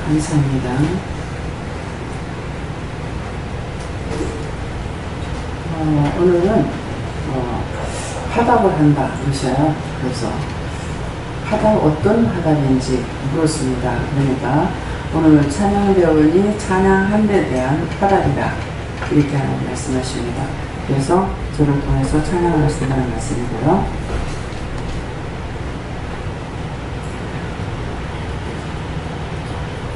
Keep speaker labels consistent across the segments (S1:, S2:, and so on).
S1: 감사합니다. 오늘은 화답을 한다 그러셔요. 그래서 화답 어떤 화답인지 물었습니다. 그러니까 오늘 찬양대원이 찬양한 데 대한 화답이다 이렇게 말씀하십니다. 그래서 저를 통해서 찬양을 하신다는 말씀이고요.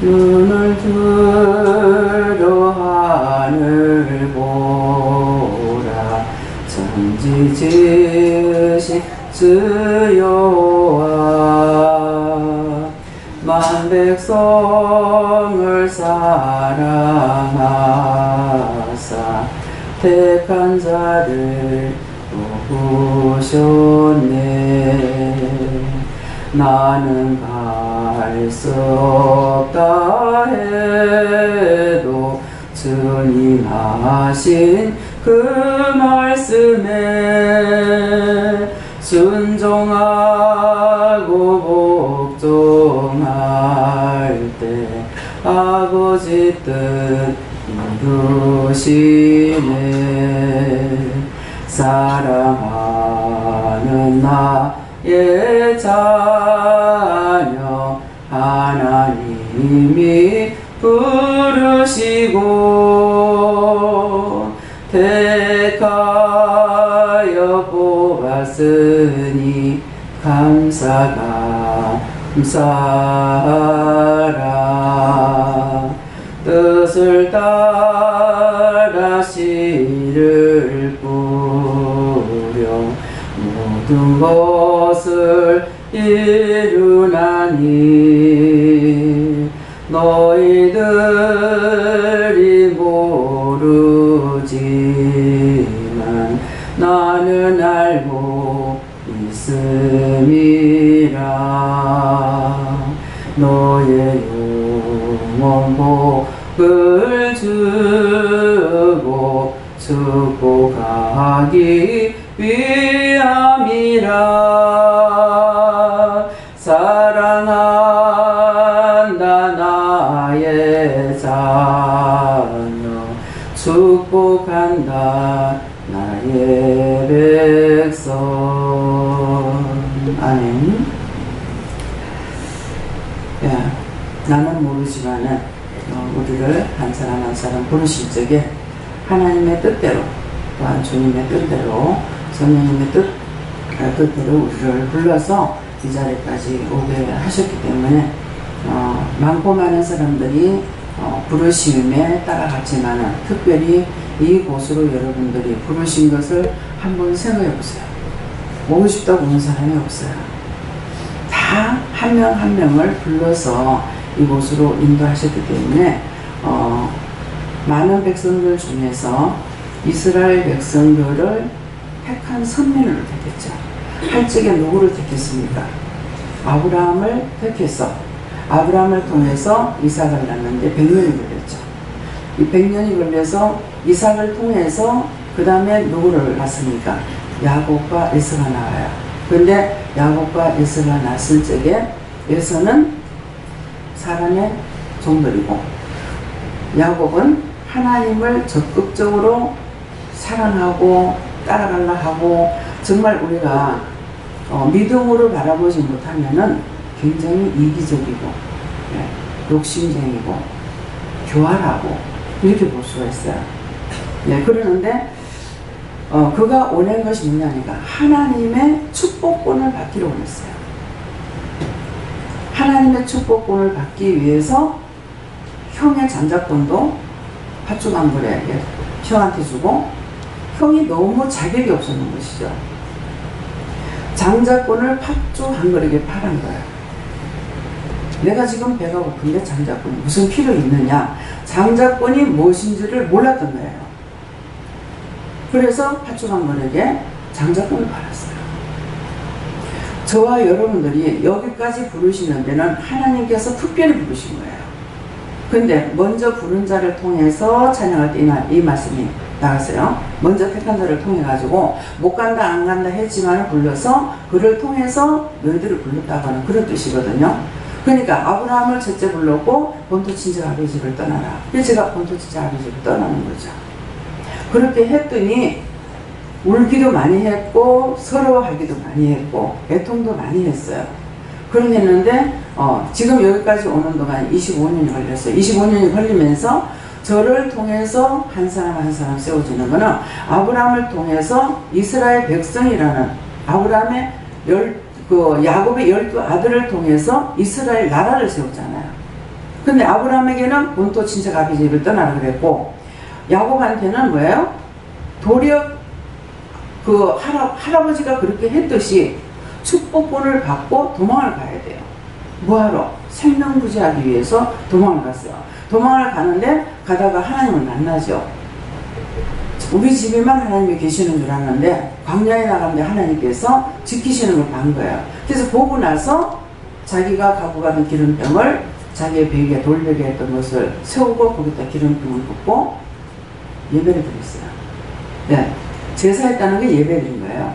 S1: 눈을 들어 하늘 보라 천지 지으신 주여와 만 백성을 사랑하사 택한 자를 도우셨네. 나는 갈 수 없다 해도 주님 하신 그 말씀에 순종하고 복종할 때 아버지 뜻 이루시네. 사랑하는 나의 자녀 하나님이 부르시고 택하여 뽑았으니 감사라. 뜻을 따라 씨를 뿌려 모든 것을 이루나니 너희들이 모르지만 나는 알고 있음이라. 너의 영원 복을 주고 축복하기 위함이라. 사랑한다 나의 자녀 축복한다 나의 백성. 아멘. 야, 나는 모르지만은 우리를 한 사람 한 사람 부르실 적에 하나님의 뜻대로 또한 주님의 뜻대로 성령님의 뜻대로 우리를 불러서 이 자리까지 오게 하셨기 때문에 많고 많은 사람들이 부르심에 따라갔지만은 특별히 이곳으로 여러분들이 부르신 것을 한번 생각해 보세요. 오고 싶다고 오는 사람이 없어요. 다 한 명 한 명을 불러서 이곳으로 인도하셨기 때문에 많은 백성들 중에서 이스라엘 백성들을 택한 선민으로 택했죠. 할 적에 누구를 택했습니까? 아브라함을 택해서 아브라함을 통해서 이삭을 낳는데 100년이 걸렸죠. 이 100년이 걸려서 이삭을 통해서 그 다음에 누구를 낳습니까? 야곱과 에서가 나와요. 그런데 야곱과 에서가 낳았을 적에 에서는 사람의 종들이고 야곱은 하나님을 적극적으로 사랑하고 따라가려 하고 정말 우리가 믿음으로 바라보지 못하면은 굉장히 이기적이고 욕심쟁이고 교활하고 이렇게 볼 수가 있어요. 그러는데 그가 원하는 것이 뭐냐니까 하나님의 축복권을 받기를 원했어요. 하나님의 축복권을 받기 위해서 형의 장자권도 팥죽한그릇에 형한테 주고 형이 너무 자격이 없었는 것이죠. 장자권을 팥죽 한 그릇에 팔은 거예요. 내가 지금 배가 고픈데 장자권이 무슨 필요 있느냐. 장자권이 무엇인지를 몰랐던 거예요. 그래서 팥죽 한 그릇에 장자권을 팔았어요. 저와 여러분들이 여기까지 부르시는 데는 하나님께서 특별히 부르신 거예요. 근데 먼저 부른 자를 통해서 찬양할 때 이 말씀이 나갔어요. 먼저 택한 자를 통해 가지고 못 간다 안 간다 했지만 불러서 그를 통해서 너희들을 불렀다고 하는 그런 뜻이거든요. 그러니까 아브라함을 첫째 불렀고 본토 친척 아버지를 떠나라. 그래서 제가 본토 친척 아버지를 떠나는 거죠. 그렇게 했더니 울기도 많이 했고 서러워하기도 많이 했고 애통도 많이 했어요. 그런 했는데 지금 여기까지 오는 동안 25년이 걸렸어요. 25년이 걸리면서 저를 통해서 한 사람 한 사람 세워지는 거는 아브라함을 통해서 이스라엘 백성이라는 아브라함의 야곱의 12아들을 통해서 이스라엘 나라를 세우잖아요. 근데 아브라함에게는 본토 친척 아버지를 떠나라 그랬고 야곱한테는 뭐예요? 도리어 그 할아버지가 그렇게 했듯이 축복권을 받고 도망을 가야 돼요. 뭐하러? 생명부지하기 위해서 도망을 갔어요. 도망을 가는데 가다가 하나님을 만나죠. 우리 집에만 하나님이 계시는 줄 알았는데 광야에 나가는데 하나님께서 지키시는 걸 본 거예요. 그래서 보고 나서 자기가 갖고 가는 기름병을 자기의 베개 돌베개 했던 것을 세우고 거기다 기름병을 붓고 예배를 드렸어요. 네. 제사했다는 게 예배드린 거예요.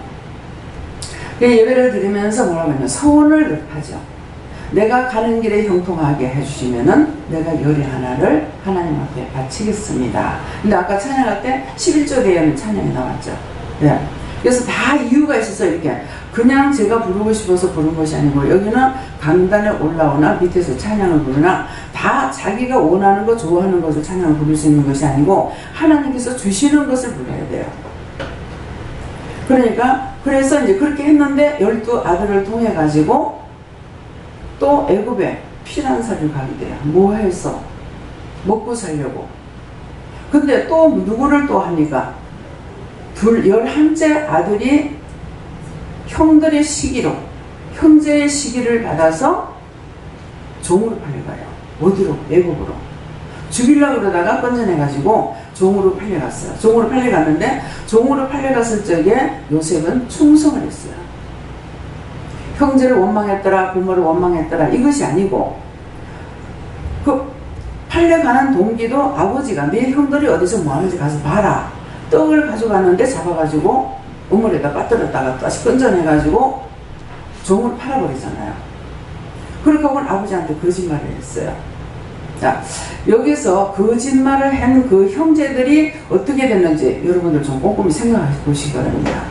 S1: 예배를 드리면서 뭐라고 하냐면 서원을 하죠. 내가 가는 길에 형통하게 해주시면은 내가 요리 하나를 하나님 앞에 바치겠습니다. 근데 아까 찬양할 때 11조대에는 찬양이 나왔죠. 네. 그래서 다 이유가 있어서 이렇게 그냥 제가 부르고 싶어서 부른 것이 아니고 여기는 강단에 올라오나 밑에서 찬양을 부르나 다 자기가 원하는 거 좋아하는 것을 찬양을 부를 수 있는 것이 아니고 하나님께서 주시는 것을 불러야 돼요. 그러니까 그래서 이제 그렇게 했는데 12아들을 통해 가지고 또 애굽에 피난사를 가게 돼요. 뭐 해서 먹고 살려고. 근데 또 누구를 또 합니까? 11째 아들이 형들의 시기로 형제의 시기를 받아서 종으로 팔려가요. 어디로? 애굽으로. 죽이려고 그러다가 건져내가지고 종으로 팔려갔어요. 종으로 팔려갔는데 종으로 팔려갔을 적에 요셉은 충성을 했어요. 형제를 원망했더라, 부모를 원망했더라 이것이 아니고 그 팔려가는 동기도 아버지가 네 형들이 어디서 뭐하는지 가서 봐라. 떡을 가져가는데 잡아가지고 우물에다 빠뜨렸다가 다시 건져내가지고 종으로 팔아버리잖아요. 그러니까 그건 아버지한테 거짓말을 했어요. 자, 여기서 거짓말을 한 그 형제들이 어떻게 됐는지 여러분들 좀 꼼꼼히 생각해 보시기 바랍니다.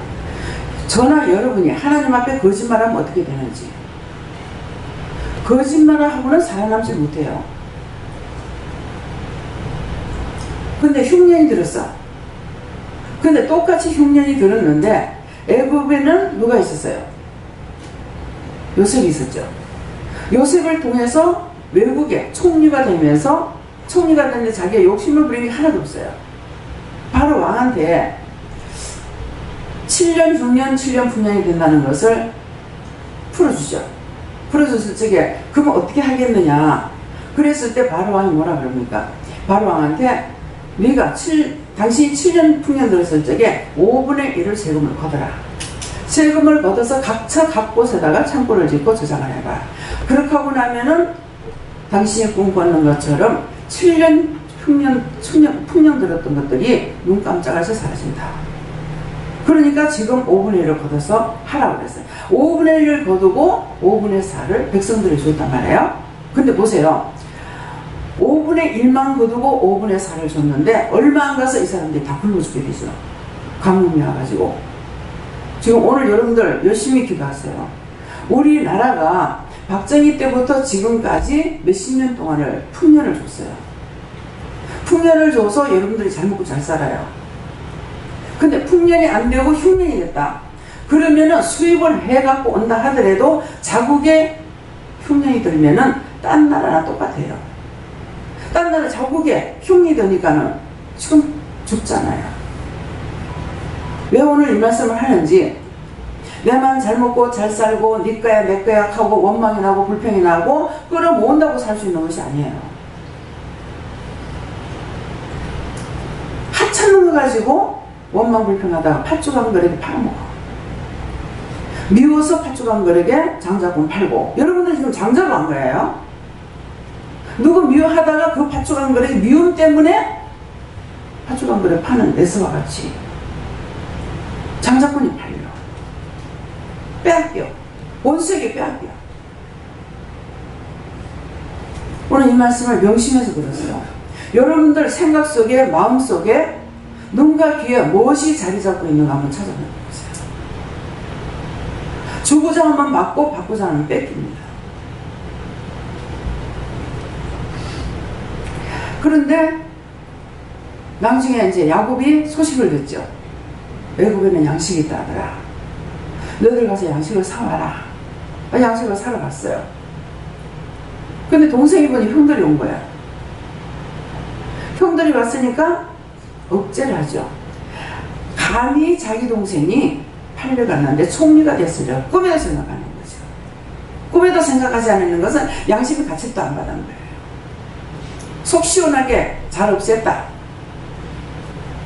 S1: 저나 여러분이 하나님 앞에 거짓말하면 어떻게 되는지. 거짓말을 하고는 살아남지 못해요. 근데 흉년이 들었어. 근데 똑같이 흉년이 들었는데 애굽에는 누가 있었어요? 요셉이 있었죠. 요셉을 통해서 외국에 총리가 되면서 총리가 됐는데 자기가 욕심을 부리는 게 하나도 없어요. 바로 왕한테 7년 흉년 7년 풍년이 된다는 것을 풀어주죠. 풀어줬을 적에 그러면 어떻게 하겠느냐. 그랬을 때 바로 왕이 뭐라 그럽니까? 바로 왕한테 네가 당신이 7년 풍년 들었을 적에 5분의 1을 세금을 걷어라. 세금을 걷어서 각자 각 곳에다가 창고를 짓고 저장을 해봐. 그렇게 하고 나면은 당신이 꿈꾸는 것처럼 7년 풍년 들었던 것들이 눈 깜짝해서 사라진다. 그러니까 지금 5분의 1을 걷어서 하라고 그랬어요. 5분의 1을 거두고 5분의 4를 백성들이 줬단 말이에요. 근데 보세요. 5분의 1만 거두고 5분의 4를 줬는데 얼마 안 가서 이 사람들이 다 굶어 죽게 되죠. 가뭄이 와가지고. 지금 오늘 여러분들 열심히 기도하세요. 우리나라가 박정희 때부터 지금까지 몇십 년 동안을 풍년을 줬어요. 풍년을 줘서 여러분들이 잘 먹고 잘 살아요. 근데 풍년이 안 되고 흉년이 됐다. 그러면은 수입을 해갖고 온다 하더라도 자국에 흉년이 들면은 딴 나라랑 똑같아요. 딴 나라 자국에 흉년이 드니까는 지금 죽잖아요. 왜 오늘 이 말씀을 하는지, 내만 잘 먹고 잘 살고 네 거야 내 거야 하고 원망이 나고 불평이 나고 끌어모은다고 살 수 있는 것이 아니에요. 하찮은 거 가지고 원망 불평하다가 팥죽한거리게 팔아먹어. 미워서 팥죽한거리게 장작권 팔고. 여러분들 지금 장자로 한 거예요. 누구 미워하다가 그 팥죽한거리게 미움 때문에 팥죽한거리게 파는 레스와 같이 장작권이 팔려. 빼앗겨. 온세게 빼앗겨. 오늘 이 말씀을 명심해서 들었어요. 여러분들 생각 속에, 마음 속에, 눈과 귀에 무엇이 자리 잡고 있는가 한번 찾아보세요. 주고자 하면 받고, 받고자 하면 뺏깁니다. 그런데 나중에 이제 야곱이 소식을 듣죠. 애굽에는 양식이 있다 하더라. 너희들 가서 양식을 사와라. 양식을 사러 갔어요. 근데 동생이 보니 형들이 온 거야. 형들이 왔으니까 억제를 하죠. 감히 자기 동생이 팔려갔는데 총리가 됐으려 꿈에도 생각하는 거죠. 꿈에도 생각하지 않는 것은 양식을 같이 또 안 받은 거예요. 속 시원하게 잘 없앴다.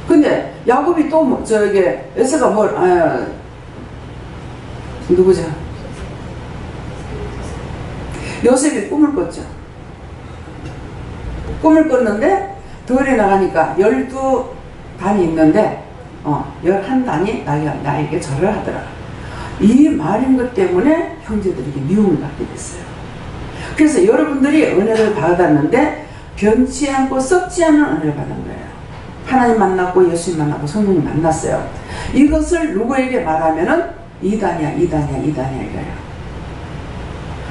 S1: 근데 야곱이 또 에서가 누구죠? 요셉이 꿈을 꿨죠. 꿈을 꿨는데 덜에 나가니까 12단이 있는데 11단이 나에게 절을 하더라. 이 말인 것 때문에 형제들에게 미움을 받게 됐어요. 그래서 여러분들이 은혜를 받았는데 변치 않고 썩지 않은 은혜를 받은 거예요. 하나님 만났고 예수님 만났고 성령님 만났어요. 이것을 누구에게 말하면은 이단이야 이거예요.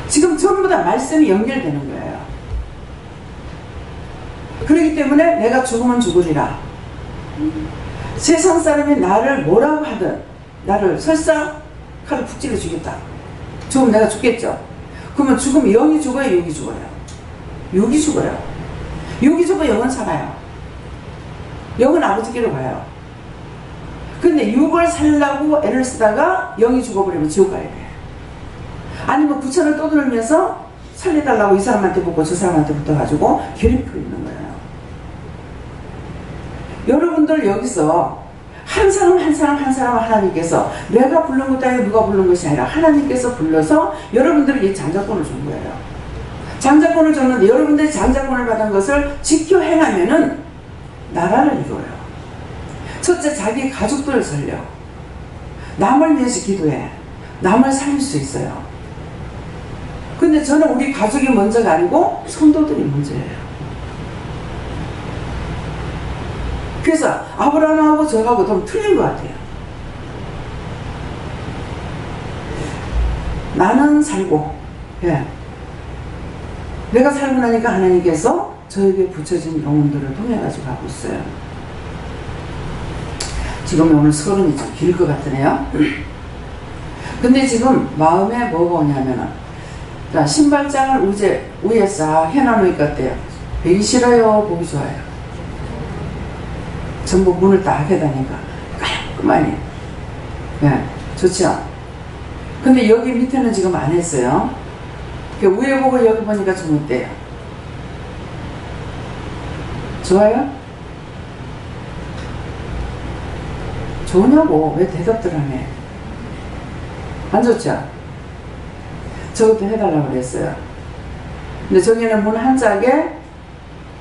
S1: 지금 전부 다 말씀이 연결되는 거예요. 그렇기 때문에 내가 죽으면 죽으리라. 세상 사람이 나를 뭐라고 하든 나를 설사 칼을 푹 찔러 죽였다. 죽으면 내가 죽겠죠. 그러면 죽으면 영이 죽어요, 육이 죽어요? 육이 죽어요. 육이 죽어 영은 살아요. 영은 아버지께로 가요. 근데 육을 살려고 애를 쓰다가 영이 죽어버리면 지옥 가야 돼. 아니면 부천을 떠돌면서 살려달라고 이 사람한테 붙고 저 사람한테 붙어가지고 괴롭히고 있는 거예요. 여러분들 여기서 한 사람 하나님께서 내가 부른 것도 아니고 누가 부른 것이 아니라 하나님께서 불러서 여러분들에게 장자권을 준 거예요. 장자권을 줬는데 여러분들이 장자권을 받은 것을 지켜 행하면은 나라를 이루어요. 첫째, 자기 가족들을 살려. 남을 위해서 기도해. 남을 살릴 수 있어요. 근데 저는 우리 가족이 먼저가 아니고 성도들이 먼저예요. 그래서 아브라함하고 저하고 좀 틀린 것 같아요. 나는 살고, 내가 살고 나니까 하나님께서 저에게 붙여진 영혼들을 통해 가지고 가고 있어요. 지금 오늘 서론이 좀 길 것 같으네요. 근데 지금 마음에 뭐가 오냐면은, 신발장을 위에 싹 해놔놓으니까 어때요? 보기 싫어요? 보기 좋아요? 전부 문을 딱 해다니까 깔끔하니 좋죠? 근데 여기 밑에는 지금 안 했어요. 위에 보고 여기 보니까 좀 어때요? 좋아요? 좋으냐고 왜 대답들 하네? 안 좋죠? 저것도 해달라고 그랬어요. 근데 저기는 문 한 짝에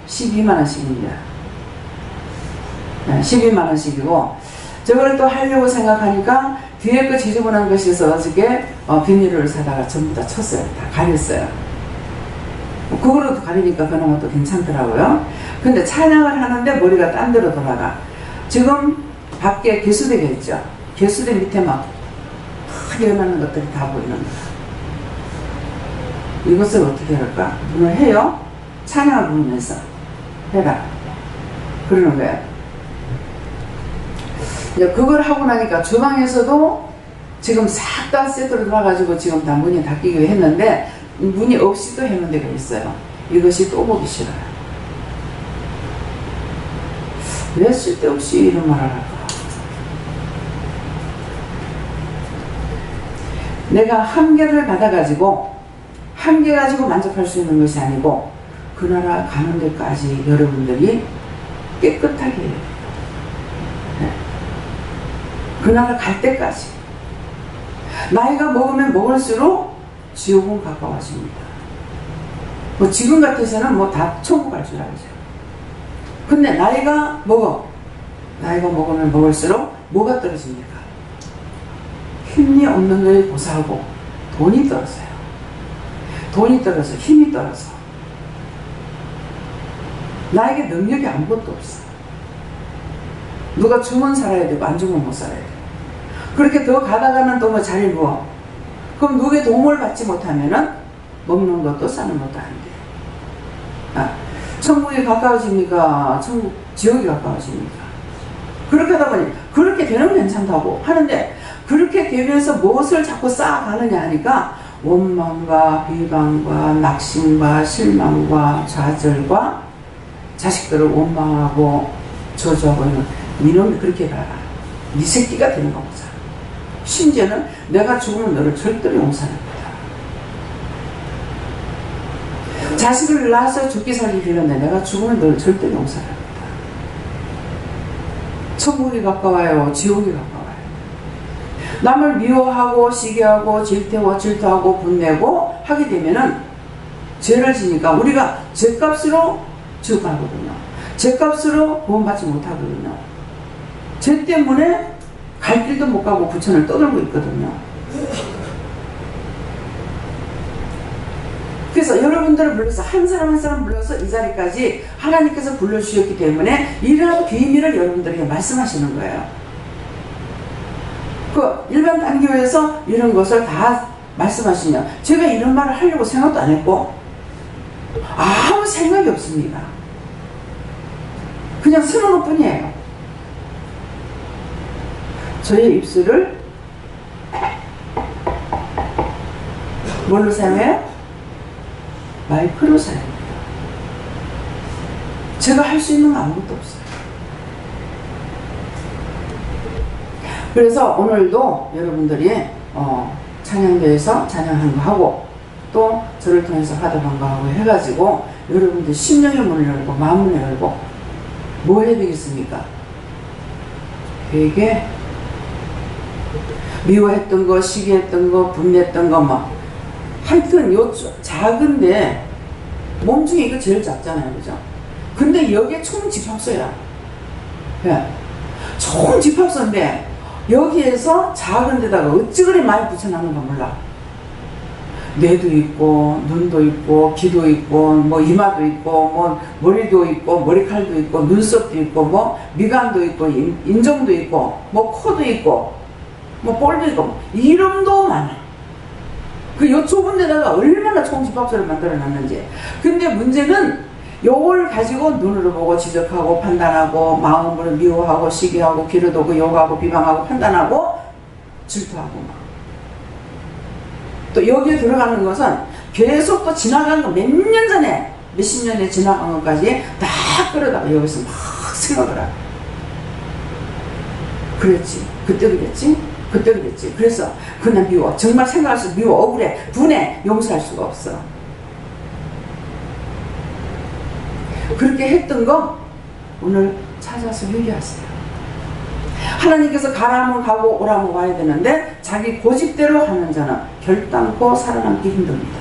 S1: 12만원씩입니다. 12만원씩이고 저걸 또 하려고 생각하니까 뒤에 거 지저분한 것이 있어 어저께 비닐을 사다가 전부 다 쳤어요. 다 가렸어요. 그거로도 가리니까 그나마 또 괜찮더라고요. 근데 찬양을 하는데 머리가 딴 데로 돌아가. 지금 밖에 개수대가 있죠. 개수대 밑에 막 크게 일어나는 것들이 다 보이는 거야. 이것을 어떻게 할까? 문을 해요. 찬양을 부르면서 해라. 그러는 거예요. 이제 그걸 하고 나니까 주방에서도 지금 싹 다 세트로 돌아가지고 지금 다 문이 닫히기로 했는데 문이 없이도 해놓은 데가 있어요. 이것이 또 보기 싫어요. 왜 쓸데없이 이런 말을 할까? 내가 한계를 받아가지고 한계 가지고 만족할 수 있는 것이 아니고 그 나라 가는 데까지 여러분들이 깨끗하게 해요. 그 나라 갈 때까지. 나이가 먹으면 먹을수록 지옥은 가까워집니다. 뭐 지금 같아서는 뭐 다 천국 갈 줄 알죠. 근데 나이가 먹으면 먹을수록 뭐가 떨어집니까? 힘이 없는 것이 고사하고 돈이 떨어져요. 돈이 떨어져 힘이 떨어져. 나에게 능력이 아무것도 없어. 누가 주면 살아야 되고 안 주면 못 살아야 돼. 그렇게 더 가다가는 또 뭐 자리 누워. 그럼 누구의 도움을 받지 못하면은 먹는 것도 사는 것도 안 돼. 아, 천국이 가까워집니까? 지옥이 가까워집니까? 그렇게 하다 보니 그렇게 되는 괜찮다고 하는데, 그렇게 되면서 무엇을 자꾸 쌓아가느냐 하니까 원망과 비방과 낙심과 실망과 좌절과 자식들을 원망하고 저주하고 있는, 이놈이 그렇게 가라. 네 새끼가 되는 거보자. 심지어는 내가 죽으면 너를 절대로 용서하는 거다. 자식을 낳아서 죽기 살기 되는데 내가 죽으면 너를 절대로 용서하는 거다. 천국이 가까워요, 지옥이 가까워요. 남을 미워하고 시기하고 질투하고 분내고 하게 되면은 죄를 지니까 우리가 죄값으로 지옥 가거든요. 죄값으로 구원받지 못하거든요. 죄 때문에 갈 길도 못 가고 부천을 떠들고 있거든요. 그래서 여러분들을 불러서 한 사람 한 사람 불러서 이 자리까지 하나님께서 불러주셨기 때문에 이러한 비밀을 여러분들에게 말씀하시는 거예요. 그 일반 단교에서 이런 것을 다 말씀하시냐, 제가 이런 말을 하려고 생각도 안 했고 아무 생각이 없습니다. 그냥 쓰는 것 뿐이에요. 저의 입술을 뭘로 사용해요? 마이크로 사용해요. 제가 할 수 있는 건 아무것도 없어요. 그래서 오늘도 여러분들이 찬양대에서 찬양한 거 하고 또 저를 통해서 하다방 거 하고 해가지고 여러분들 심령의 문을 열고 마음을 열고 뭐 해야 되겠습니까? 되게 미워했던 거, 시기했던 거, 분냈던 거 막 하여튼 요 작은데 몸 중에 이거 제일 작잖아요, 그죠? 근데 여기에 총 집합소야. 예. 총 집합소인데 여기에서 작은 데다가 어찌 그리 많이 붙여놨는가 몰라. 뇌도 있고 눈도 있고 귀도 있고 뭐 이마도 있고 뭐 머리도 있고 머리칼도 있고 눈썹도 있고 뭐 미간도 있고 인중도 있고 뭐 코도 있고 뭐 볼도 있고 이름도 많아. 그 요 좁은 데다가 얼마나 총집합소를 만들어 놨는지. 근데 문제는 요걸 가지고 눈으로 보고 지적하고 판단하고 마음으로 미워하고 시기하고 귀로 두고 욕하고 비방하고 판단하고 질투하고 막. 또 여기에 들어가는 것은 계속 또 지나간 거 몇 년 전에 몇십 년에 지나간 것까지 다 끌어다가 여기서 막 생각을 하고 그랬지, 그때 그랬지, 그때 그랬지. 그래서 그냥 미워, 정말 생각할 수 미워, 억울해, 분해, 용서할 수가 없어. 그렇게 했던 거 오늘 찾아서 회개하세요. 하나님께서 가라면 가고 오라면 와야 되는데 자기 고집대로 하는 자는 결단코 살아남기 힘듭니다.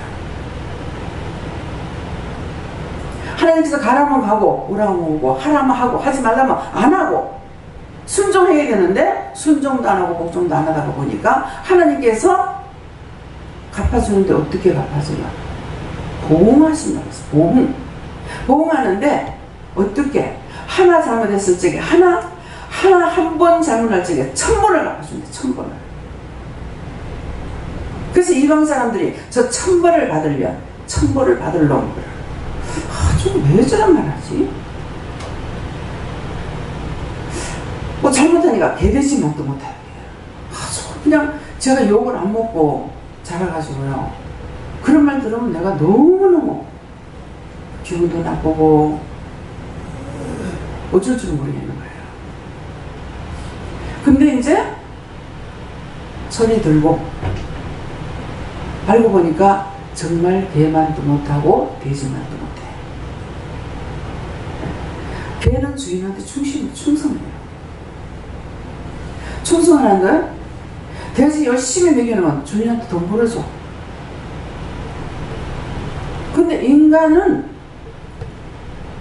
S1: 하나님께서 가라면 가고 오라면 오고 하라면 하고 하지 말라면 안 하고 순종해야 되는데 순종도 안 하고 복종도 안 하다가 보니까 하나님께서 갚아주는데 어떻게 갚아줘요? 보응하신다고 했어요. 보응하는데 어떻게? 하나 잘못했을 적에 하나 한 번 잘못할 적에 1000번을 갚아준대. 1000번을. 그래서 이방 사람들이 저 1000번을 받으려면 1000번을 받을 놈들. 좀 왜 저런 말 하지? 뭐 잘못하니까 개되지만도 못하게. 그냥 제가 욕을 안 먹고 자라가지고요. 그런 말 들으면 내가 너무너무 기분도 나쁘고 어쩔 줄 모르겠는 거예요. 근데 이제 소리 들고 알고 보니까 정말 개만도 못하고 돼지만도 못해. 개는 주인한테 충성해요. 충성하는 거야? 돼지 열심히 먹여놓으면 주인한테 돈 벌어줘. 근데 인간은,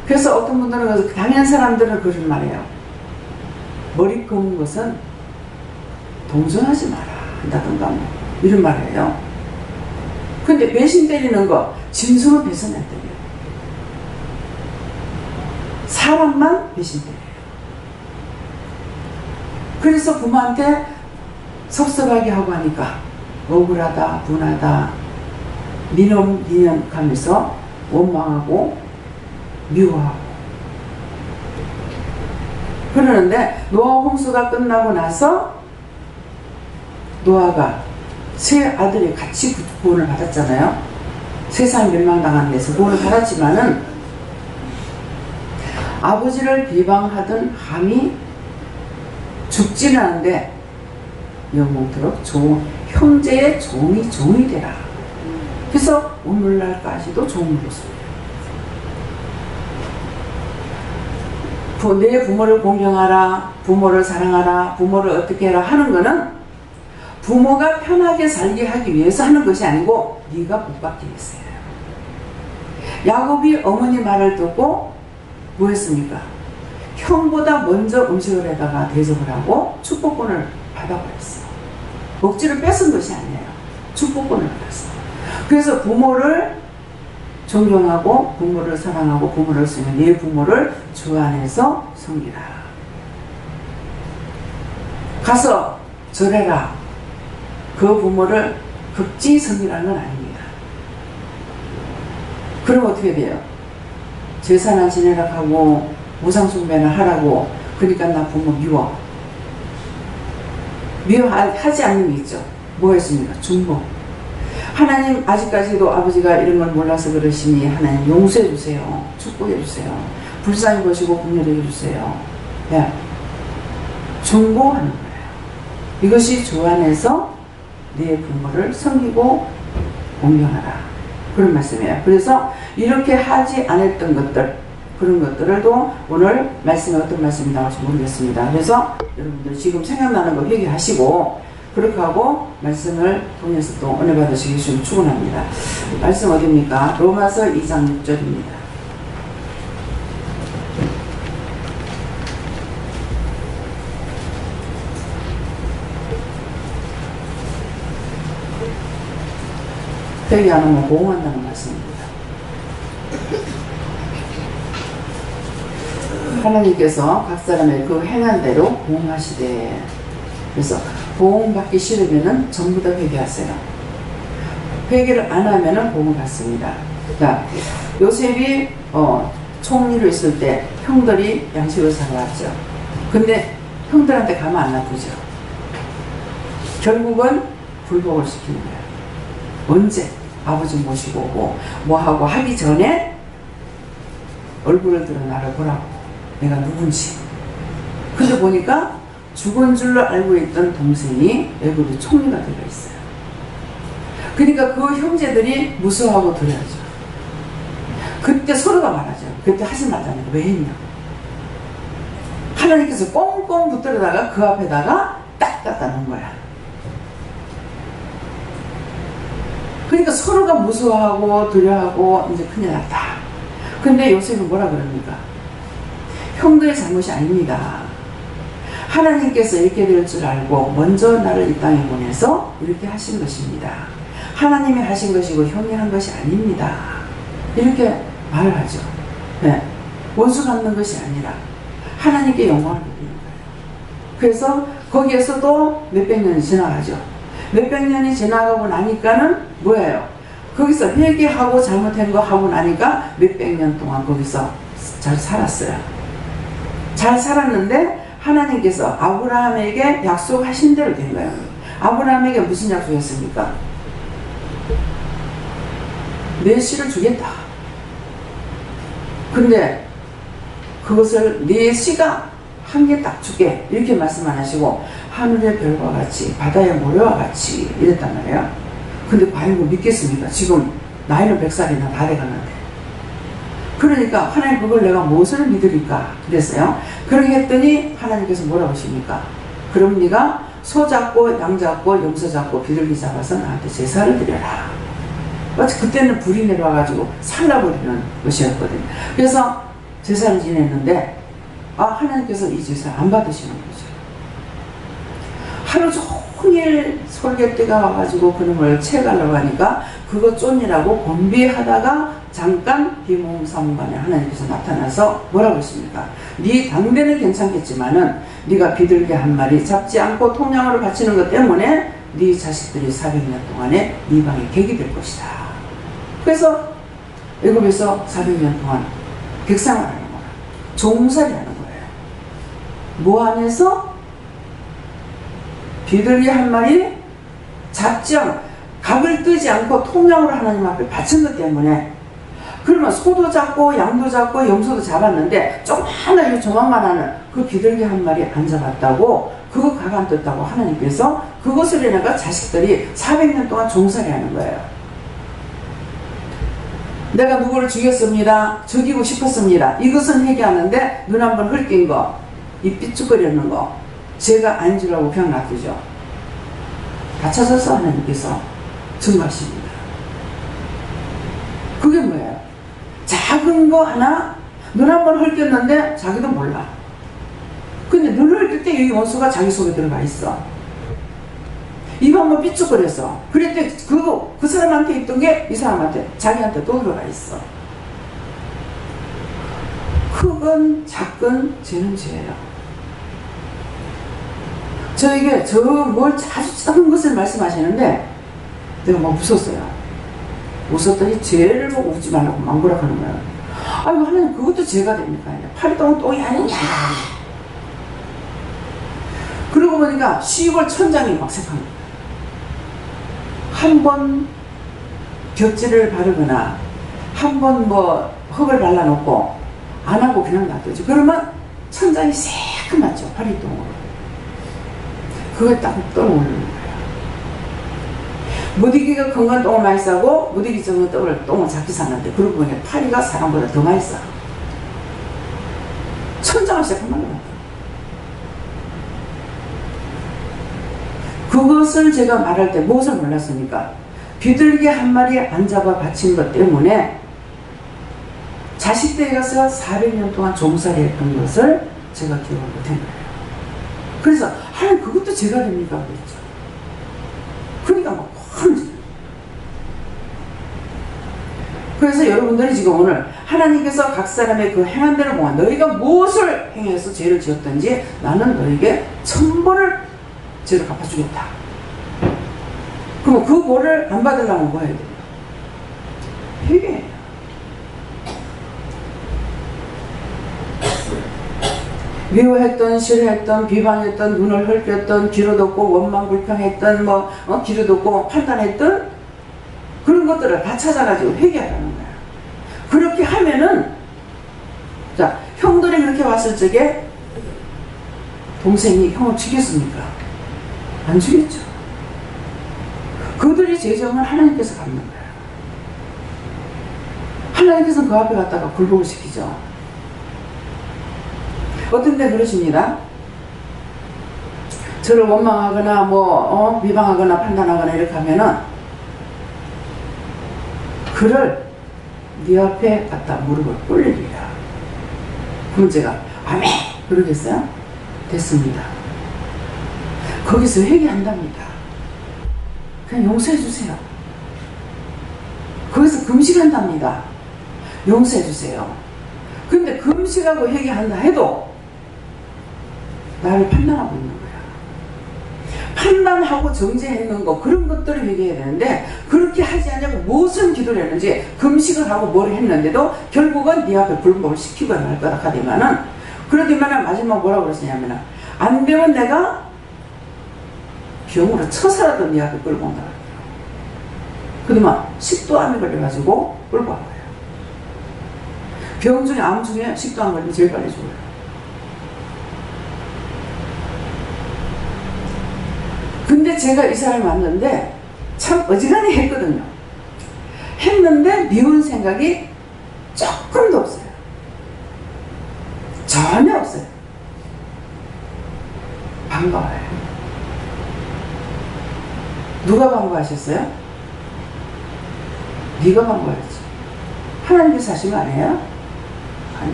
S1: 그래서 어떤 분들은 당연한 사람들은 그런 말이에요. 머리 검은 것은 동정하지 마라 한다던가 뭐 이런 말이에요. 근데 배신 때리는 거 진수로 배신 안 때려요. 사람만 배신돼요. 그래서 부모한테 섭섭하게 하고 하니까 억울하다, 분하다, 니놈, 니년 하면서 원망하고 미워하고 그러는데 노아 홍수가 끝나고 나서 노아가 세 아들이 같이 구원을 받았잖아요. 세상이 멸망당한 데서 구원을 받았지만은 아버지를 비방하던 함이 죽지는 않은데 영원토록 형제의 종이 되라. 그래서 오늘날까지도 종으로서 내 부모를 공경하라, 부모를 사랑하라, 부모를 어떻게 해라 하는 거는 부모가 편하게 살게 하기 위해서 하는 것이 아니고 네가 복받기 위해서예요. 야곱이 어머니 말을 듣고 뭐 했습니까? 형보다 먼저 음식을 해다가 대접을 하고 축복권을 받아버렸어. 억지로 뺏은 것이 아니에요. 축복권을 받았어. 그래서 부모를 존경하고 부모를 사랑하고 부모를 쓰면 내 부모를 주 안에서 섬기라. 가서 절해라. 그 부모를 극지 섬기라는 건 아닙니다. 그럼 어떻게 돼요? 제사나 지내라 하고 우상숭배나 하라고 그러니까 나 부모 미워하지 않는 게 있죠. 뭐가 있습니까? 중보. 하나님 아직까지도 아버지가 이런 걸 몰라서 그러시니 하나님 용서해 주세요. 축복해 주세요. 불쌍히 보시고 긍휼해 주세요. 네. 중보하는 거예요. 이것이 주 안에서 내 부모를 섬기고 공경하라. 그런 말씀이에요. 그래서 이렇게 하지 않았던 것들 그런 것들도 오늘 말씀에 어떤 말씀이 나올지 모르겠습니다. 그래서 여러분들 지금 생각나는 거 회개하시고 그렇게 하고 말씀을 통해서 또 은혜 받으시기 축원합니다. 말씀 어디입니까? 로마서 2장 6절입니다. 회개 안 하면 보응한다는 말씀입니다. 하나님께서 각 사람의 그 행한 대로 보응하시되 그래서 보응받기 싫으면은 전부 다 회개하세요. 회개를 안 하면은 보응을 받습니다. 자, 요셉이 총리로 있을 때 형들이 양식을 사러 왔죠. 근데 형들한테 가면 안 놔두죠. 결국은 불복을 시키는 거예요. 언제 아버지 모시고 오고 뭐하고 하기 전에 얼굴을 들어 나를 보라고 내가 누군지. 근데 보니까 죽은 줄로 알고 있던 동생이 애굽의 총리가 되어 있어요. 그러니까 그 형제들이 무서워하고 두려워하죠. 그때 서로가 말하죠. 그때 하지 말자는 거 왜 했냐고. 하나님께서 꽁꽁 붙들어다가 그 앞에다가 딱 갖다 놓은 거야. 그러니까 서로가 무서워하고 두려워하고 이제 큰일 났다. 근데 요셉은 뭐라 그럽니까? 형들의 잘못이 아닙니다. 하나님께서 이렇게 될 줄 알고 먼저 나를 이 땅에 보내서 이렇게 하신 것입니다. 하나님이 하신 것이고 형이 한 것이 아닙니다. 이렇게 말을 하죠. 네. 원수 갚는 것이 아니라 하나님께 영광을 드리는 거예요. 그래서 거기에서도 몇백 년이 지나가죠. 몇백 년이 지나가고 나니까는 뭐예요? 거기서 회개하고 잘못한 거 하고 나니까 몇백 년 동안 거기서 잘 살았어요. 잘 살았는데 하나님께서 아브라함에게 약속하신 대로 된 거예요. 아브라함에게 무슨 약속했습니까? 내 씨를 주겠다. 근데 그것을 내 씨가 한 개 딱 주게 이렇게 말씀 안 하시고 하늘의 별과 같이 바다의 모래와 같이 이랬단 말이에요. 근데 과연 뭐 믿겠습니까? 지금 나이는 100살이나 다 돼가는데. 그러니까 하나님 그걸 내가 무엇을 믿으리까 그랬어요. 그렇게 했더니 하나님께서 뭐라고 하십니까? 그럼 네가 소 잡고 양 잡고 염소 잡고 비둘기 잡아서 나한테 제사를 드려라. 마치 그때는 불이 내려와가지고 살라버리는 것이었거든요. 그래서 제사를 지냈는데 하나님께서 이 제사를 안 받으시는 거죠. 하루 종일 솔개떼가 와가지고 그놈을 채가려고 하니까 그거 쫀이라고 건비하다가 잠깐 비모험사문간에 하나님께서 나타나서 뭐라고 했습니까? 네 당대는 괜찮겠지만은 네가 비둘기 한 마리 잡지 않고 통량으로 바치는 것 때문에 네 자식들이 400년 동안에 네 방에 객이 될 것이다. 그래서 애굽에서 400년 동안 객상을하는 거야. 종살이하는 거예요. 뭐 안에서? 비둘기 한 마리 잡지 않고 각을 뜨지 않고 통량으로 하나님 앞에 바친 것 때문에. 그러면 소도 잡고 양도 잡고 염소도 잡았는데 좀 하나 조만만하는 그 비둘기 한 마리 안 잡았다고 그거 각 안 떴다고 하나님께서 그것을 인해가 자식들이 400년 동안 종살이 하는 거예요. 내가 누구를 죽였습니다. 죽이고 싶었습니다. 이것은 회개하는데 눈 한번 흘낀 거, 입 삐죽거리는 거, 죄가 아닌지라고 그냥 놔두죠. 다 찾아서 하나님께서 증거하십니다. 그게 뭐예요? 작은 거 하나 눈 한번 흘겼는데 자기도 몰라. 근데 눈을 흘길 때 이 원수가 자기 속에 들어가 있어. 입 한번 삐죽거렸어. 그랬더니 그 사람한테 있던 게 이 사람한테 자기한테 또 들어가 있어. 크건 작건 죄는 죄예요. 저에게 뭘 아주 작은 것을 말씀하시는데 내가 막 웃었어요. 웃었더니 죄를 보고 웃지 말라고 망구락하는 거야. 아이고 하나님 그것도 죄가 됩니까? 파리똥은 똥이 아니냐. 그러고 보니까 시골 천장이 막 색한 거야. 한 번 벽지를 바르거나 한 번 뭐 흙을 발라놓고 안 하고 그냥 놔두죠. 그러면 천장이 새까맣죠. 파리똥으로. 그걸 딱 떠오르는 거예요. 무디기가 큰 건 똥을 많이 싸고 무디기 적은 똥을 작게 쌌는데 그러고 보니 파리가 사람보다 더 많이 싸. 천장을 새까맣게 놨다. 그것을 제가 말할 때 무엇을 몰랐습니까? 비둘기 한 마리 안 잡아 바친 것 때문에 자식들이 가서 400년 동안 종살이 했던 것을 제가 기억을 못한 거예요. 그래서 하나님 그것도 죄가 됩니까? 그랬죠. 그러니까 막 화내죠. 그래서 여러분들이 지금 오늘 하나님께서 각 사람의 그 행한 대로 보아 너희가 무엇을 행해서 죄를 지었든지 나는 너에게 1000번을 죄를 갚아주겠다. 그럼 그 벌을 안 받으려면 뭐 해야 돼요? 회개해요. 미워했던, 싫어했던, 비방했던, 눈을 흘렸던, 기로뒀고 원망 불평했던, 기로뒀고 판단했던 그런 것들을 다 찾아가지고 회개하라는 거야. 그렇게 하면은 자 형들이 그렇게 왔을 적에 동생이 형을 죽였습니까? 안 죽였죠. 그들이 죄정을 하나님께서 갚는 거예요. 하나님께서는 그 앞에 갔다가 굴복을 시키죠. 어떤 데 그러십니다. 저를 원망하거나 비방하거나 판단하거나 이렇게 하면은 그를 네 앞에 갖다 무릎을 꿇리리라. 그럼 제가 아멘 그러겠어요? 됐습니다. 거기서 회개한답니다. 그냥 용서해 주세요. 거기서 금식한답니다. 용서해 주세요. 근데 금식하고 회개한다 해도 나를 판단하고 있는 거야. 판단하고 정죄했는 거 그런 것들을 회개해야 되는데 그렇게 하지 않냐고 무슨 기도를 했는지 금식을 하고 뭘 했는데도 결국은 네 앞에 불복을 시키고 말 거라 하더만은 그러더만은 마지막 뭐라고 그랬냐면 안 되면 내가 병으로 쳐서라도 네 앞에 끌고 온다. 그러면 식도암이 걸려가지고 끌고 온 거예요. 병 중에 암 중에 식도암 걸리면 제일 빨리 죽어요. 근데 제가 이 사람을 만났는데 참 어지간히 했거든요. 했는데 미운 생각이 조금도 없어요. 전혀 없어요. 반가워요. 누가 반가워하셨어요? 네가 반가워야지. 하나님께서 하신 거 아니에요? 아니.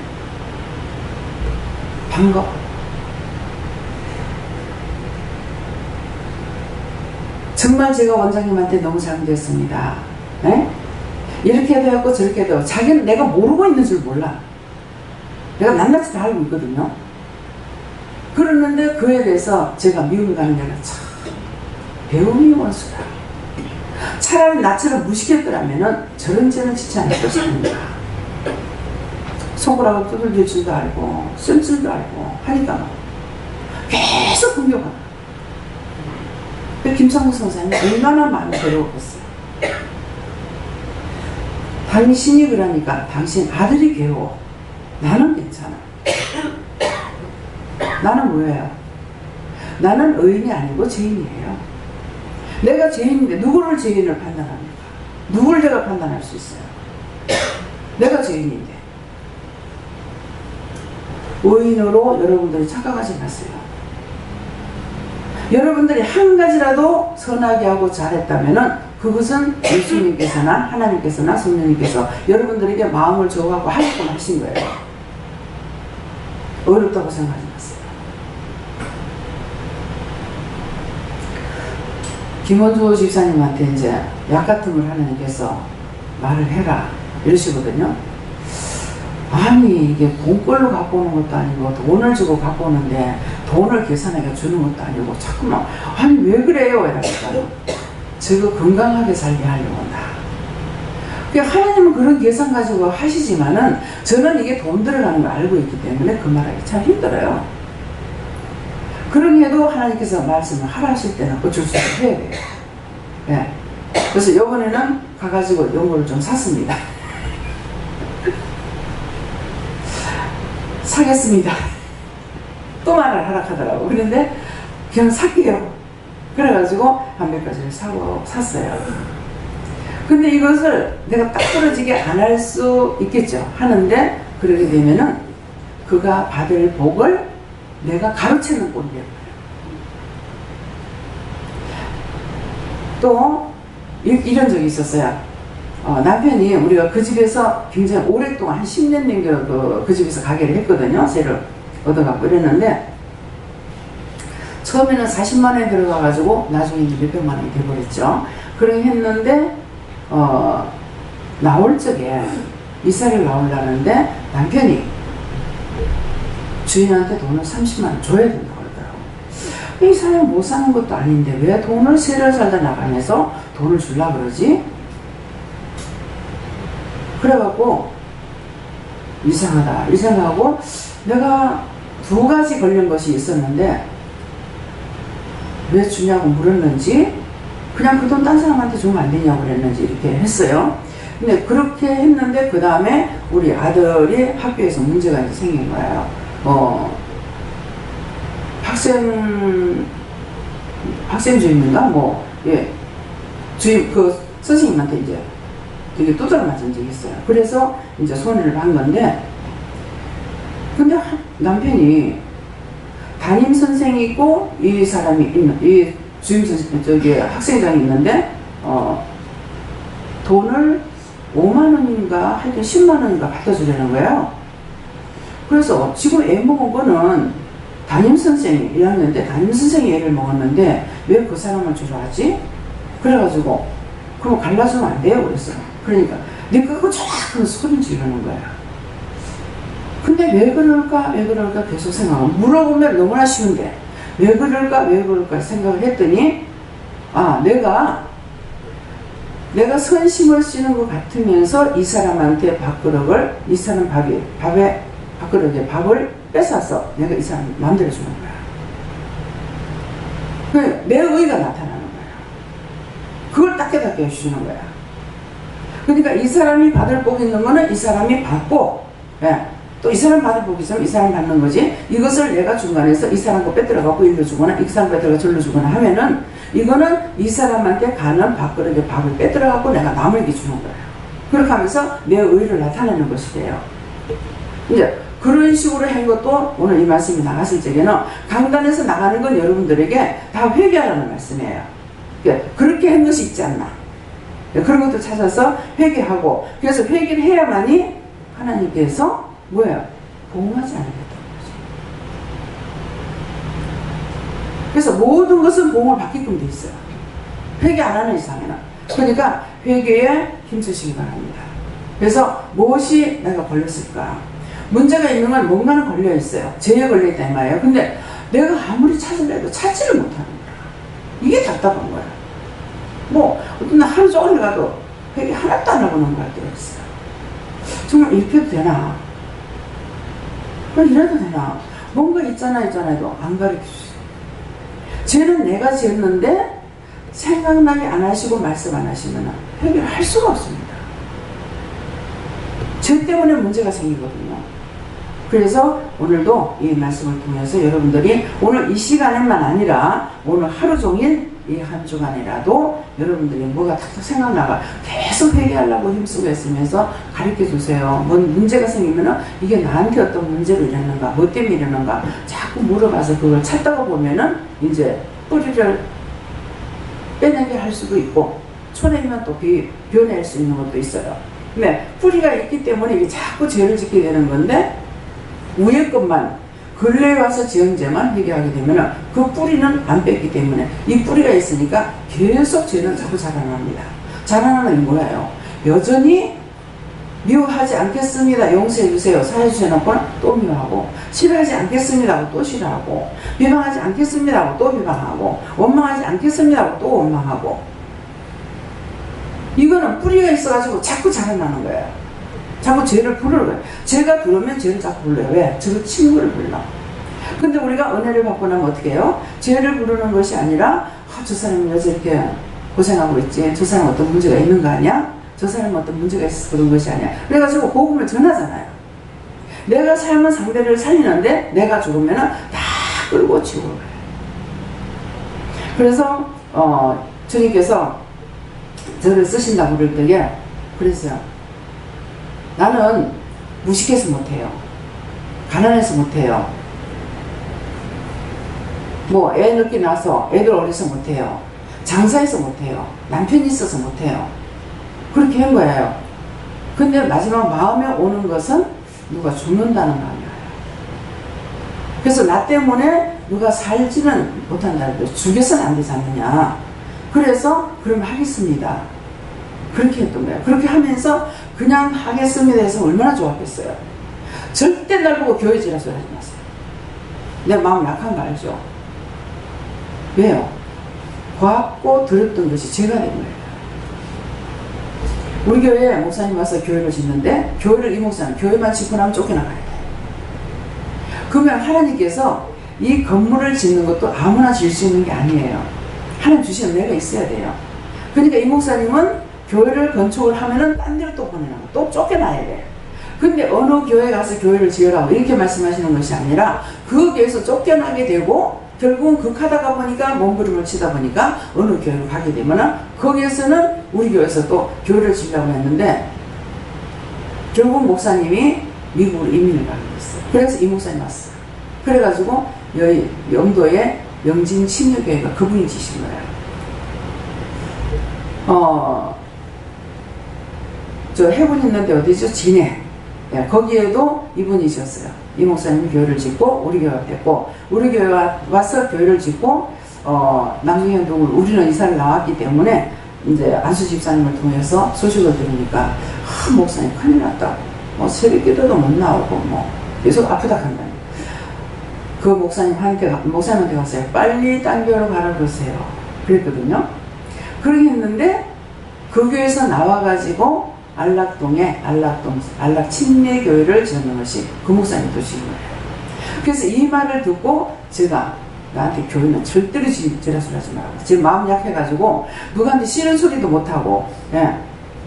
S1: 반가워. 정말 제가 원장님한테 너무 잘못했습니다. 네? 이렇게 되었고 저렇게 되었고 자기는 내가 모르고 있는 줄 몰라. 내가 낱낱이 다 알고 있거든요. 그러는데 그에 대해서 제가 미움이 가는 게 아니라 참 배움이 원수다. 차라리 나처럼 무식했더라면 저런 죄는 짓지 않을 것입니다. 손가락을 두들길 줄도 알고 쓸 줄도 알고 하니까 계속 공격하고. 김상국 선생님이 얼마나 마음이 괴로웠겠어요. 당신이 그러니까 당신 아들이 괴로워. 나는 괜찮아. 나는 뭐예요? 나는 의인이 아니고 죄인이에요. 내가 죄인인데 누구를 죄인을 판단합니까? 누굴 내가 판단할 수 있어요? 내가 죄인인데. 의인으로 여러분들이 착각하지 마세요. 여러분들이 한 가지라도 선하게 하고 잘했다면은 그것은 예수님께서나 하나님께서나 성령님께서 여러분들에게 마음을 조하고 하게끔 하신 거예요. 어렵다고 생각하지 마세요. 김원조 집사님한테 이제 약 같은 걸 하나님께서 말을 해라 이러시거든요. 아니 이게 공꼴로 갖고 오는 것도 아니고 돈을 주고 갖고 오는데 돈을 계산하게 주는 것도 아니고 자꾸만 아니 왜 그래요? 이러니까 저거 건강하게 살게 하려고 한다. 그러니까 하나님은 그런 계산 가지고 하시지만은 저는 이게 돈 들어가는 걸 알고 있기 때문에 그 말하기 참 힘들어요. 그러게도 하나님께서 말씀을 하라 하실 때는 어쩔 수 없이 해야 돼요. 네. 그래서 이번에는 가가지고 연고를 좀 샀습니다. 사겠습니다. 또 말을 하라 하더라고. 그런데 그냥 살게요. 그래가지고 한 몇 가지를 샀어요. 근데 이것을 내가 딱 떨어지게 안 할 수 있겠죠. 하는데 그러게 되면은 그가 받을 복을 내가 가로채는 꼴이 돼요. 또 이런 적이 있었어요. 남편이 우리가 그 집에서 굉장히 오랫동안 한 10년 넘게 그 집에서 가게를 했거든요. 새를 얻어갖고 이랬는데 처음에는 40만 원이 들어가가지고 나중에 이제 몇백만 원이 돼버렸죠. 그렇게 했는데 나올 적에 이사를 나오려는데 남편이 주인한테 돈을 30만 원 줘야 된다고 그러더라고. 이 사람이 못 사는 것도 아닌데 왜 돈을 세를 살다 나가면서 돈을 주려고 그러지? 그래갖고 이상하다 이상하고 내가 두 가지 걸린 것이 있었는데 왜 주냐고 물었는지 그냥 그 돈 딴 사람한테 주면 안 되냐고 그랬는지 이렇게 했어요. 근데 그렇게 했는데 그 다음에 우리 아들이 학교에서 문제가 이제 생긴 거예요. 학생 주임인가 주임 그 선생님한테 이제 되게 두드러 맞은 적이 있어요. 그래서 이제 손해를 본 건데, 근데 남편이 담임 선생이고 이 사람이 이 주임 선생 학생장이 있는데 돈을 5만 원인가 하여튼 10만 원인가 받아주려는 거예요. 그래서 지금 애 먹은 거는 담임 선생이 1학년 때 담임 선생이 애를 먹었는데 왜 그 사람을 주로 하지? 그래가지고 그럼 갈라주면 안 돼요 그랬어. 그러니까 내가 그거 정확한 소리 지르는 거야. 근데 왜 그럴까 계속 생각하고 물어보면 너무나 쉬운데 왜 그럴까 생각을 했더니 내가 선심을 쓰는 것 같으면서 이 사람한테 밥그릇을 이 사람 밥그릇에 밥을 뺏어서 내가 이 사람 마음대로 주는 거야. 내 의의가 나타나는 거야. 그걸 딱 깨닫게 해주는 거야. 그러니까 이 사람이 받을 복이 있는 거는 이 사람이 받고, 또 이 사람 받을 복이 있으면 이 사람 받는 거지. 이것을 내가 중간에서 이 사람 거 빼들어갖고 일로 주거나 이 사람 빼들어가 절로 주거나 하면은 이거는 이 사람한테 가는 밥그릇에 밥을 빼들어갖고 내가 남에게 주는 거예요. 그렇게 하면서 내 의의를 나타내는 것이 돼요. 이제 그런 식으로 한 것도 오늘 이 말씀이 나갔을 적에는 강단에서 나가는 건 여러분들에게 다 회개하라는 말씀이에요. 그렇게 한 것이 있지 않나. 그런 것도 찾아서 회개하고, 그래서 회개를 해야만이 하나님께서 뭐예요? 보응하지 않겠다는 거죠. 그래서 모든 것은 보응을 받게끔 돼 있어요. 회개 안 하는 이상에는. 그러니까 회개에 힘쓰시기 바랍니다. 그래서 무엇이 내가 걸렸을까? 문제가 있는 건 뭔가는 걸려 있어요. 죄에 걸려 있다 이 말이에요. 근데 내가 아무리 찾으려도 찾지를 못하는 거야. 이게 답답한 거야. 뭐 어떤 날 하루 종일 가도 회개 하나도 안 하고 넘어갈 때가 있어요. 정말 이렇게 해도 되나? 이래도 되나? 뭔가 있잖아 해도 안 가르쳐주세요. 죄는 내가 지었는데 생각나게 안 하시고 말씀 안 하시면 해결할 수가 없습니다. 죄 때문에 문제가 생기거든요. 그래서 오늘도 이 말씀을 통해서 여러분들이 오늘 이 시간에만 아니라 오늘 하루 종일 이 한 주간이라도 여러분들이 뭐가 탁탁 생각나가 계속 회개하려고 힘쓰고 있으면서 가르쳐 주세요. 뭔 문제가 생기면은 이게 나한테 어떤 문제로 일어났는가, 뭐 때문에 일어났는가 자꾸 물어봐서 그걸 찾다가 보면은 이제 뿌리를 빼내게 할 수도 있고 초내면 또 변할 수 있는 것도 있어요. 근데 뿌리가 있기 때문에 이게 자꾸 죄를 짓게 되는 건데 위에 것만 근래에 와서 지은 죄만 회개하게 되면 그 뿌리는 안 뺐기 때문에 이 뿌리가 있으니까 계속 죄는 자꾸 자라납니다. 자라나는 게 뭐예요? 여전히 미워하지 않겠습니다. 용서해 주세요. 사해 주세요. 놓고는 또 미워하고 싫어하지 않겠습니다. 하고 또 싫어하고 비방하지 않겠습니다. 하고 또 비방하고 원망하지 않겠습니다. 하고 또 원망하고 이거는 뿌리가 있어가지고 자꾸 자라나는 거예요. 자꾸 죄를 부르는 거예요. 죄가 들어오면 죄를 자꾸 불러요. 왜? 저를 친구를 불러. 근데 우리가 은혜를 받고 나면 어떻게 해요? 죄를 부르는 것이 아니라 저 사람이 왜 저렇게 고생하고 있지? 저 사람 어떤 문제가 있는 거 아니야? 저 사람은 어떤 문제가 있어서 그런 것이 아니야. 그래가지고 복음을 전하잖아요. 내가 삶은 상대를 살리는데 내가 죽으면 다 끌고 치우고 가요. 그래서 주님께서 저를 쓰신다고 그럴 때에 그랬어요. 나는 무식해서 못해요. 가난해서 못해요. 뭐 애 늦게 낳아서 애들 어려서 못해요. 장사해서 못해요. 남편이 있어서 못해요. 그렇게 한 거예요. 근데 마지막 마음에 오는 것은 누가 죽는다는 마음이에요. 그래서 나 때문에 누가 살지는 못한다는 거예요. 죽여서는 안 되지 않느냐. 그래서 그럼 하겠습니다. 그렇게 했던 거예요. 그렇게 하면서 그냥 하겠습니다 해서 얼마나 좋았겠어요. 절대 날 보고 교회지라 소리 하지 마세요. 내 마음 약한 거 알죠? 왜요? 봤고 들었던 것이 죄가 된 거예요. 우리 교회에 목사님 와서 교회를 짓는데 교회를 이 목사님 교회만 짓고 나면 쫓겨나가야 돼요. 그러면 하나님께서 이 건물을 짓는 것도 아무나 질 수 있는 게 아니에요. 하나님 주신 은혜가 있어야 돼요. 그러니까 이 목사님은 교회를 건축을 하면은 딴 데로 또 보내라고 또 쫓겨나야 돼. 근데 어느 교회 가서 교회를 지으라고 이렇게 말씀하시는 것이 아니라 그 교회에서 쫓겨나게 되고 결국은 극하다가 보니까 몸부림을 치다 보니까 어느 교회로 가게 되면은 거기에서는 우리 교회에서 또 교회를 지으려고 했는데 결국 목사님이 미국으로 이민을 가게 됐어요. 그래서 이 목사님 왔어요. 그래가지고 여기 영도에 영진 침례교회가 그분이 지신 거예요. 저 해군 있는데 어디죠? 진해. 예, 거기에도 이분이셨어요. 이 목사님이 교회를 짓고 우리 교회가 됐고 우리 교회 와서 교회를 짓고 남중현동을 우리는 이사를 나왔기 때문에 이제 안수 집사님을 통해서 소식을 들으니까 목사님 큰일 났다고 뭐 새벽 기도도 못 나오고 뭐 계속 아프다 한다. 그 목사님한테 갔어요. 빨리 딴 교회로 가라 그러세요. 그랬거든요. 그렇게 했는데 그 교회에서 나와가지고 안락동에 안락 침례교회를 지었는 것이 그 목사님 도시인 거예요. 그래서 이 말을 듣고 제가 나한테 교회는 절대로 지라 소리 하지 말라고. 제 마음 약해가지고 누구한테 싫은 소리도 못하고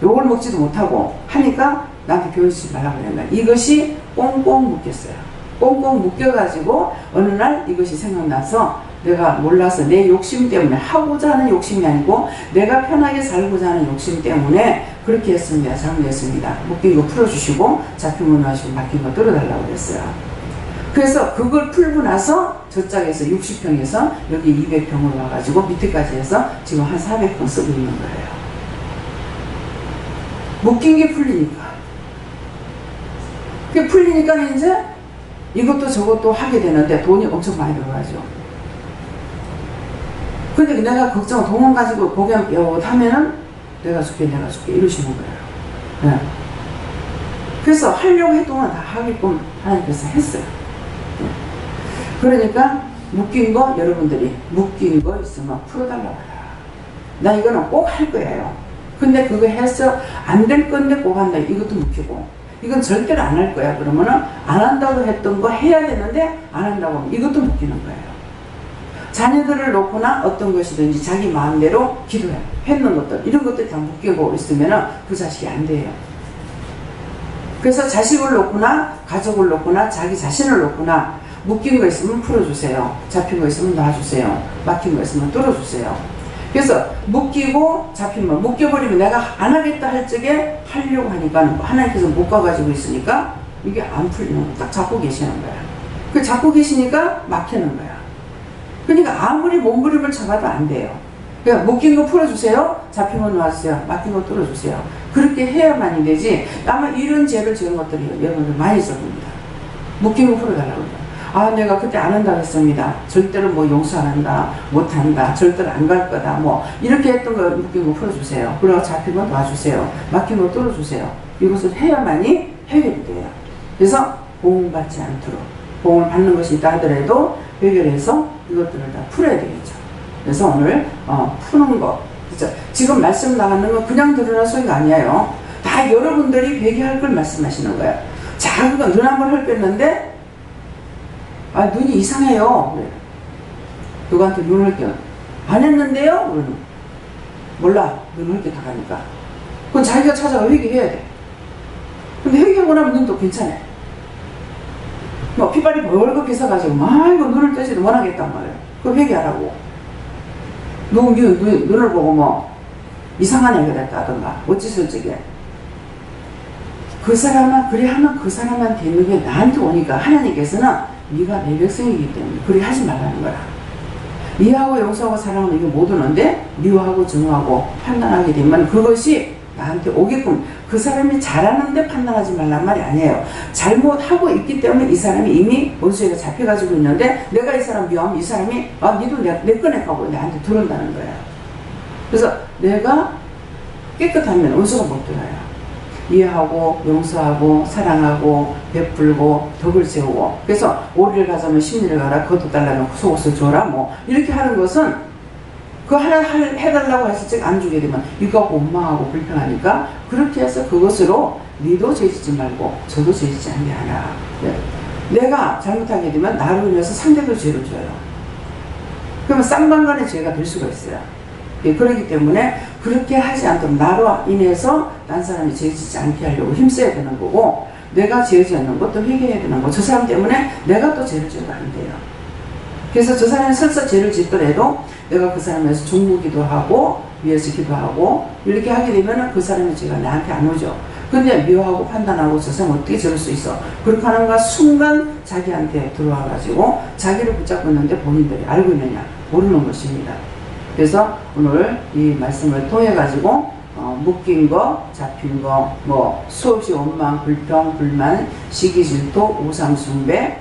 S1: 욕을 먹지도 못하고 하니까 나한테 교회 지지 말라고 그랬는데 이것이 꽁꽁 묶였어요. 꽁꽁 묶여가지고 어느 날 이것이 생각나서 내가 몰라서 내 욕심 때문에 하고자 하는 욕심이 아니고 내가 편하게 살고자 하는 욕심 때문에 그렇게 했습니다. 잘못했습니다. 묶인 거 풀어주시고 잡힌 거 놓으시고 막힌 거 뚫어달라고 그랬어요. 그래서 그걸 풀고 나서 저짝에서 60평에서 여기 200평으로 와가지고 밑에까지 해서 지금 한 400평 쓰고 있는 거예요. 묶인 게 풀리니까. 그게 풀리니까 이제 이것도 저것도 하게 되는데 돈이 엄청 많이 들어가죠. 근데 내가 걱정, 돈만 가지고 고개만 뼈 하면은 내가 줄게 이러시는 거예요. 네. 그래서 하려고 했동안 다 하게끔 하나님께서 했어요. 네. 그러니까 묶인 거 여러분들이 묶인 거 있으면 풀어달라고 해라. 나 이거는 꼭 할 거예요. 근데 그거 해서 안 될 건데 꼭 한다. 이것도 묶이고 이건 절대로 안 할 거야. 그러면은 안 한다고 했던 거 해야 되는데 안 한다고 하면 이것도 묶이는 거예요. 자녀들을 놓거나 어떤 것이든지 자기 마음대로 기도해 했는 것들 이런 것들이 다 묶이고 있으면은 그 자식이 안 돼요. 그래서 자식을 놓거나 가족을 놓거나 자기 자신을 놓거나 묶인 거 있으면 풀어주세요. 잡힌 거 있으면 놔주세요. 막힌 거 있으면 뚫어주세요. 그래서 묶이고 잡히면 묶여버리면 내가 안 하겠다 할 적에 하려고 하니까 하나님께서 묶어가지고 있으니까 이게 안 풀리는 거 딱 잡고 계시는 거야. 그 잡고 계시니까 막히는 거야. 그러니까 아무리 몸부림을 잡아도 안 돼요. 그러니까 묶인 거 풀어주세요. 잡힌 거 놔주세요. 막힌 거 뚫어주세요. 그렇게 해야만이 되지. 아마 이런 죄를 지은 것들이 여러분들 많이 있을 겁니다. 묶인 거 풀어달라고 해요. 아, 내가 그때 안 한다고 했습니다. 절대로 뭐 용서 안 한다, 못 한다, 절대로 안 갈 거다, 뭐 이렇게 했던 거 묶인 거 풀어주세요. 그리고 잡힌 거 놔주세요. 막힌 거 뚫어주세요. 이것을 해야만이 해결이 돼요. 그래서 보응받지 않도록 보응을 받는 것이 있다 하더라도 해결해서 이것들을 다 풀어야 되겠죠. 그래서 오늘 푸는 거, 그렇죠? 지금 말씀 나가는 건 그냥 들으는 소리가 아니에요. 다 여러분들이 회개할 걸 말씀하시는 거예요. 작은 거 눈 한 번 헐겼는데 아, 눈이 이상해요. 그래. 누구한테 눈을 껴. 안 했는데요? 그러는. 몰라. 눈을 껴 나가니까. 그건 자기가 찾아가 회개해야 돼. 근데 회개하고 나면 눈도 괜찮아. 뭐, 피발이 벌겋게 서가지고, 아이고, 눈을 뜨지도 못하겠단 말이에요. 그거 회개하라고. 눈을 보고 뭐, 이상한 애가 됐다던가, 어찌서 저게. 그 사람은, 그래 하면 그 사람한테 있는 게 나한테 오니까 하나님께서는 네가 내 백성이기 때문에 그래 하지 말라는 거라. 이해하고 용서하고 사랑하면 이게 못 오는데 미워하고 증오하고 판단하게 되면 그것이 나한테 오게끔 그 사람이 잘하는데 판단하지 말란 말이 아니에요. 잘못하고 있기 때문에 이 사람이 이미 원수에게 잡혀가지고 있는데 내가 이 사람 미워하면 이 사람이 아 니도 내 꺼내가고 나한테 들어온다는 거예요. 그래서 내가 깨끗하면 원수가 못 들어요. 이해하고 용서하고 사랑하고 베풀고 덕을 세우고 그래서 오리를 가자면 십리를 가라 그것도 달라면 속옷을 줘라 뭐 이렇게 하는 것은 그 하나 해달라고 했을 때 안 주게 되면 이거 원망하고 불평하니까 그렇게 해서 그것으로 니도 죄짓지 말고 저도 죄짓지 않게 하라. 내가 잘못하게 되면 나로 인해서 상대도 죄를 줘요. 그러면 쌍방간의 죄가 될 수가 있어요. 그렇기 때문에 그렇게 하지 않도록 나로 인해서 딴 사람이 죄 짓지 않게 하려고 힘써야 되는 거고 내가 죄 짓는 것도 회개해야 되는 거고 저 사람 때문에 내가 또 죄를 지어도 안 돼요. 그래서 저 사람이 설사 죄를 짓더라도 내가 그 사람에서 중보기도 하고 위에서 기도하고 이렇게 하게 되면 그 사람의 죄가 나한테 안 오죠. 근데 미워하고 판단하고 저 사람 어떻게 저럴 수 있어. 그렇게 하는가 순간 자기한테 들어와 가지고 자기를 붙잡고 있는데 본인들이 알고 있느냐 모르는 것입니다. 그래서 오늘 이 말씀을 통해 가지고 묶인 거, 잡힌 거, 뭐 수없이 원망, 불평, 불만, 시기, 질투, 우상 숭배,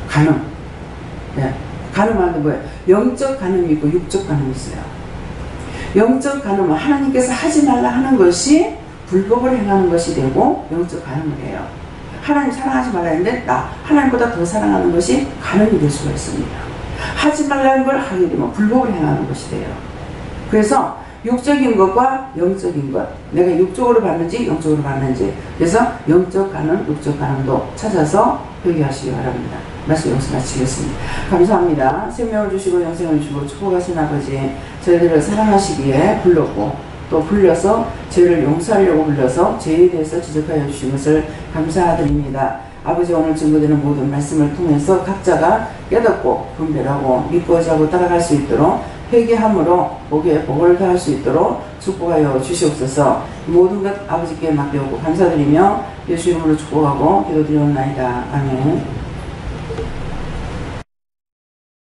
S1: 간음. 네. 간음하는 뭐예요? 영적 간음이 있고 육적 간음이 있어요. 영적 간음은 하나님께서 하지 말라 하는 것이 불법을 행하는 것이 되고 영적 간음을 해요. 하나님 사랑하지 말라 했는데 나 하나님보다 더 사랑하는 것이 간음이 될 수가 있습니다. 하지 말라는 걸 하게 되면 불법을 행하는 것이 돼요. 그래서 육적인 것과 영적인 것, 내가 육적으로 받는지 영적으로 받는지, 그래서 영적 가능, 육적 가능도 찾아서 회개하시기 바랍니다. 말씀 여기서 마치겠습니다. 감사합니다. 생명을 주시고 영생을 주시고 축복하신 아버지, 저희들을 사랑하시기에 불렀고 또 불려서 죄를 용서하려고 불러서 죄에 대해서 지적하여 주신 것을 감사드립니다. 아버지 오늘 증거되는 모든 말씀을 통해서 각자가 깨닫고 분별하고 믿고 의지하고 따라갈 수 있도록 회개함으로 복에 복을 더할 수 있도록 축복하여 주시옵소서. 모든 것 아버지께 맡겨오고 감사드리며 예수 이름으로 축복하고 기도드리옵나이다. 아멘.